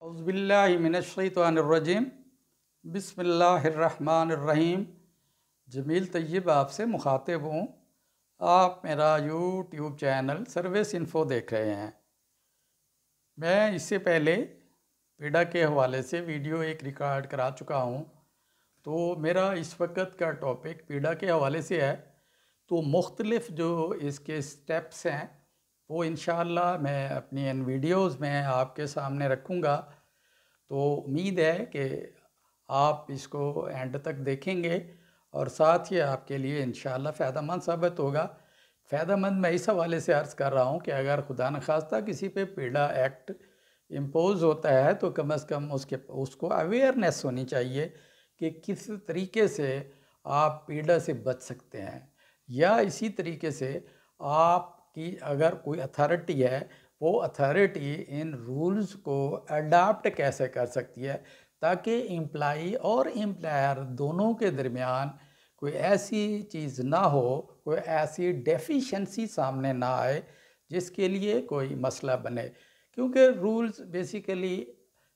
औज़ुबिल्लाहिमिनश्शैतानिर्रजीम बिस्मिल्लाहिर्रहमानिर्रहीम। जमील तैयब आपसे मुखातिब हूँ। आप मेरा यूट्यूब चैनल सर्विस इन्फो देख रहे हैं। मैं इससे पहले पीड़ा के हवाले से वीडियो एक रिकॉर्ड करा चुका हूँ, तो मेरा इस वक्त का टॉपिक पीड़ा के हवाले से है। तो मुख्तलिफ़ जो इसके स्टेप्स हैं वो इंशाअल्लाह मैं अपनी इन वीडियोज़ में आपके सामने रखूँगा। तो उम्मीद है कि आप इसको एंड तक देखेंगे और साथ ही आपके लिए इंशाअल्लाह फ़ायदेमंद साबित होगा। फ़ायदेमंद मैं इस हवाले से अर्ज़ कर रहा हूँ कि अगर खुदा न खास्ता किसी पे पीड़ा एक्ट इम्पोज़ होता है तो कम से कम उसको अवेयरनेस होनी चाहिए कि किस तरीके से आप पीड़ा से बच सकते हैं, या इसी तरीके से आपकी अगर कोई अथॉरिटी है वो अथॉरिटी इन रूल्स को अडाप्ट कैसे कर सकती है ताकि एम्प्लॉई और एम्प्लॉयर दोनों के दरमियान कोई ऐसी चीज़ ना हो, कोई ऐसी डेफिशिएंसी सामने ना आए जिसके लिए कोई मसला बने। क्योंकि रूल्स बेसिकली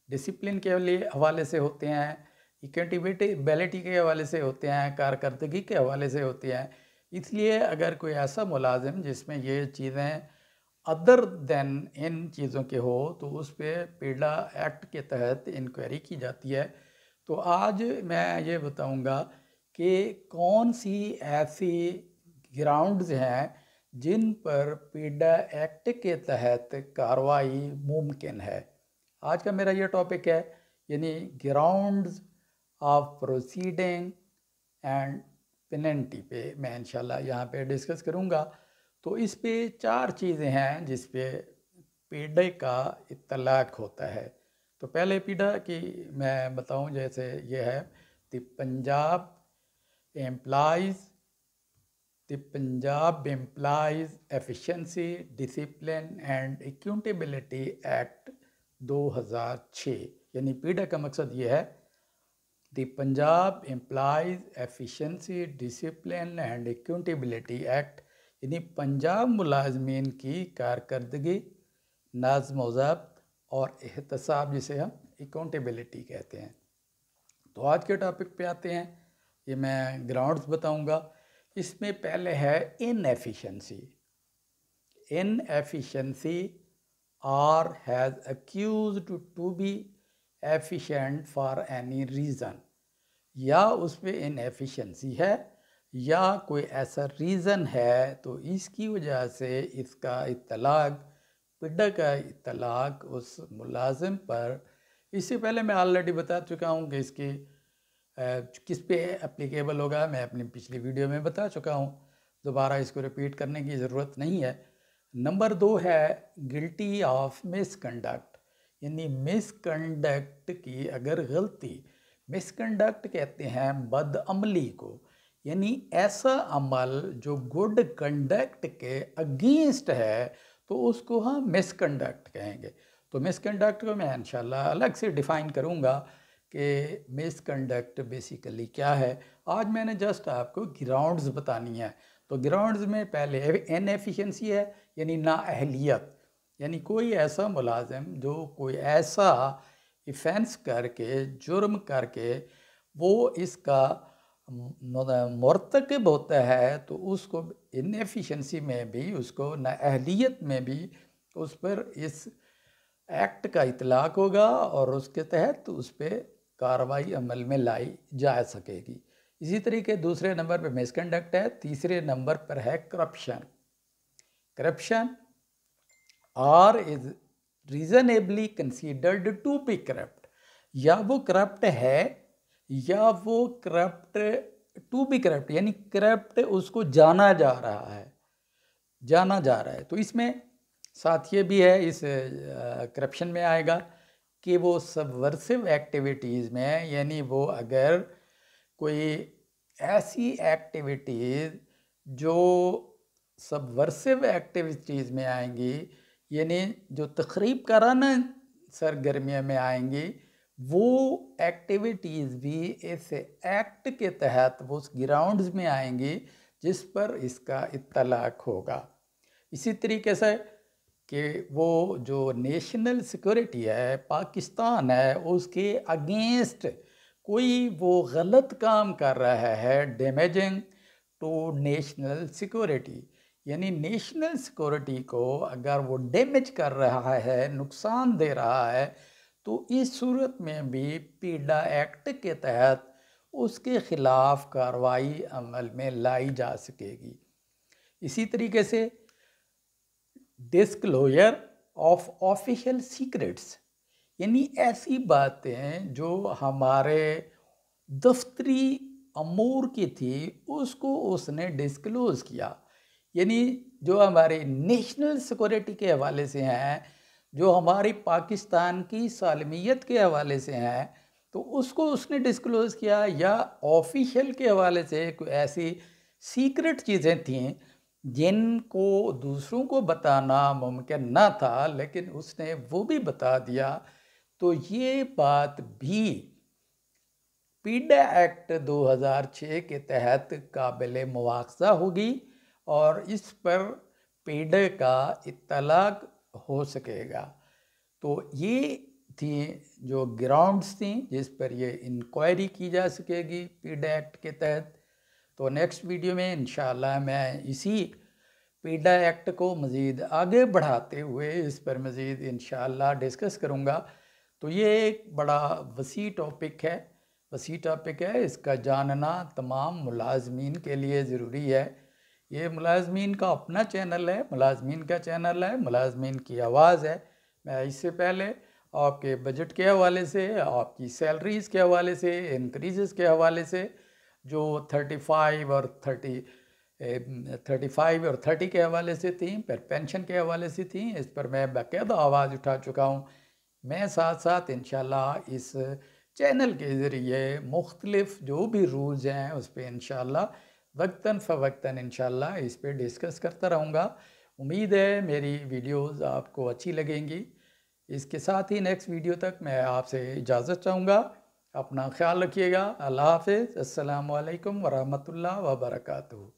डिसिप्लिन के लिए हवाले से होते हैं, अकाउंटेबिलिटी के हवाले से होते हैं, कारकर्दगी के हवाले से होते हैं। इसलिए अगर कोई ऐसा मुलाजिम जिसमें ये चीज़ें अदर देन इन चीज़ों के हो तो उस पर पीड़ा एक्ट के तहत इंक्वायरी की जाती है। तो आज मैं ये बताऊंगा कि कौन सी ऐसी ग्राउंड्स हैं जिन पर पीड़ा एक्ट के तहत कार्रवाई मुमकिन है। आज का मेरा ये टॉपिक है, यानी grounds of proceeding and penalty पे मैं इंशाल्लाह यहाँ पे डिस्कस करूँगा। तो इस पे 4 चीज़ें हैं जिस पे पीड़ा का इत्तलाक होता है। तो पहले पीड़ा की मैं बताऊँ, जैसे ये है the Punjab employees efficiency discipline and accountability act 2006। यानी पीड़ा का मकसद ये है the Punjab employees efficiency discipline and accountability act, यानी पंजाब मुलाजमीन की कारकर्दगी, नज़्म व ज़ब्त और एहतसाब, जिसे हम अकाउंटेबिलिटी कहते हैं। तो आज के टॉपिक पे आते हैं। ये मैं ग्राउंड्स बताऊंगा। इसमें पहले है इनएफिशिएंसी। इनएफिशिएंसी और has accused to be efficient for any reason, या उसमें इनएफिशिएंसी है या कोई ऐसा रीज़न है तो इसकी वजह से इसका इत्तलाक, पीड़ा का इत्तलाक उस मुलाजिम पर। इससे पहले मैं ऑलरेडी बता चुका हूँ कि इसकी किस पे एप्लीकेबल होगा, मैं अपनी पिछली वीडियो में बता चुका हूँ, दोबारा इसको रिपीट करने की ज़रूरत नहीं है। नंबर 2 है गिल्टी ऑफ मिसकंडक्ट, यानी मिसकंडक्ट की अगर गलती, मिसकंडक्ट कहते हैं बदअमली को, यानी ऐसा अमल जो गुड कंडक्ट के अगेंस्ट है तो उसको हम मिसकंडक्ट कहेंगे। तो मिसकंडक्ट को मैं इंशाल्लाह अलग से डिफ़ाइन करूँगा कि मिसकंडक्ट बेसिकली क्या है। आज मैंने जस्ट आपको ग्राउंड्स बतानी है। तो ग्राउंड्स में पहले इनएफिशिएंसी है, यानी नाअहलियत, यानी कोई ऐसा मुलाजिम जो कोई ऐसा इफेंस करके, जुर्म करके वो इसका मुर्तकिब होता है तो उसको इनएफिशिएंसी में भी, उसको नाअहलियत में भी उस पर इस एक्ट का इतलाक होगा और उसके तहत उस पर कार्रवाई अमल में लाई जा सकेगी। इसी तरीके दूसरे नंबर पर मिसकंडक्ट है, तीसरे नंबर पर है करप्शन। करप्शन और is reasonably considered to be corrupt, या वो करप्ट है या वो करप्ट टू बी करप्ट, यानी करप्ट उसको जाना जा रहा है, जाना जा रहा है। तो इसमें साथ ये भी है, इस करप्शन में आएगा कि वो सबवर्सिव एक्टिविटीज़ में, यानी वो अगर कोई ऐसी एक्टिविटीज़ जो सबवर्सिव एक्टिविटीज़ में आएंगी, यानी जो तखरीब कराना सरगर्मियों में आएंगी, वो एक्टिविटीज़ भी इस एक्ट के तहत वो उस ग्राउंड्स में आएंगी जिस पर इसका इत्तलाक होगा। इसी तरीके से कि वो जो नेशनल सिक्योरिटी है पाकिस्तान है उसके अगेंस्ट कोई वो गलत काम कर रहा है डैमेजिंग टू नेशनल सिक्योरिटी, यानी नेशनल सिक्योरिटी को अगर वो डैमेज कर रहा है, नुकसान दे रहा है, तो इस सूरत में भी पीडा एक्ट के तहत उसके खिलाफ कार्रवाई अमल में लाई जा सकेगी। इसी तरीके से डिस्क्लोजर ऑफ ऑफिशियल सीक्रेट्स, यानी ऐसी बातें जो हमारे दफ्तरी अमूर की थी उसको उसने डिस्क्लोज किया, यानी जो हमारे नेशनल सिक्योरिटी के हवाले से हैं, जो हमारी पाकिस्तान की सालमियत के हवाले से हैं, तो उसको उसने डिस्क्लोज किया। या ऑफिशियल के हवाले से कोई ऐसी सीक्रेट चीज़ें थीं जिनको दूसरों को बताना मुमकिन ना था, लेकिन उसने वो भी बता दिया। तो ये बात भी पीडा एक्ट 2006 के तहत काबिल मुआवजा होगी और इस पर पीडा का इत्तलाक हो सकेगा। तो ये थी जो ग्राउंड्स थी जिस पर ये इंक्वायरी की जा सकेगी पीडा एक्ट के तहत। तो नेक्स्ट वीडियो में इंशाल्लाह मैं इसी पीडा एक्ट को मज़ीद आगे बढ़ाते हुए इस पर मज़ीद इंशाल्लाह डिस्कस करूँगा। तो ये एक बड़ा वसी टॉपिक है, इसका जानना तमाम मुलाजमीन के लिए ज़रूरी है। ये मुलाजमीन का अपना चैनल है, मुलाजमीन का चैनल है, मुलाजमीन की आवाज़ है। मैं इससे पहले आपके बजट के हवाले से, आपकी सैलरीज़ के हवाले से, इंक्रीज़ के हवाले से जो 35 और 30 के हवाले से थी, फिर पेंशन के हवाले से थी, इस पर मैं बाकायदा आवाज़ उठा चुका हूँ। मैं साथ साथ इंशाल्लाह इस चैनल के ज़रिए मुख्तलिफ जो भी रूल्स हैं उस पर इंशाल्लाह वक्तन फ़वक्तन इंशाल्लाह इस पर डिस्कस करता रहूँगा। उम्मीद है मेरी वीडियोस आपको अच्छी लगेंगी। इसके साथ ही नेक्स्ट वीडियो तक मैं आपसे इजाज़त चाहूँगा। अपना ख्याल रखिएगा। अल्लाह हाफ़िज़। अस्सलामु अलैकुम वरहमतुल्लाह वबरकातुहू।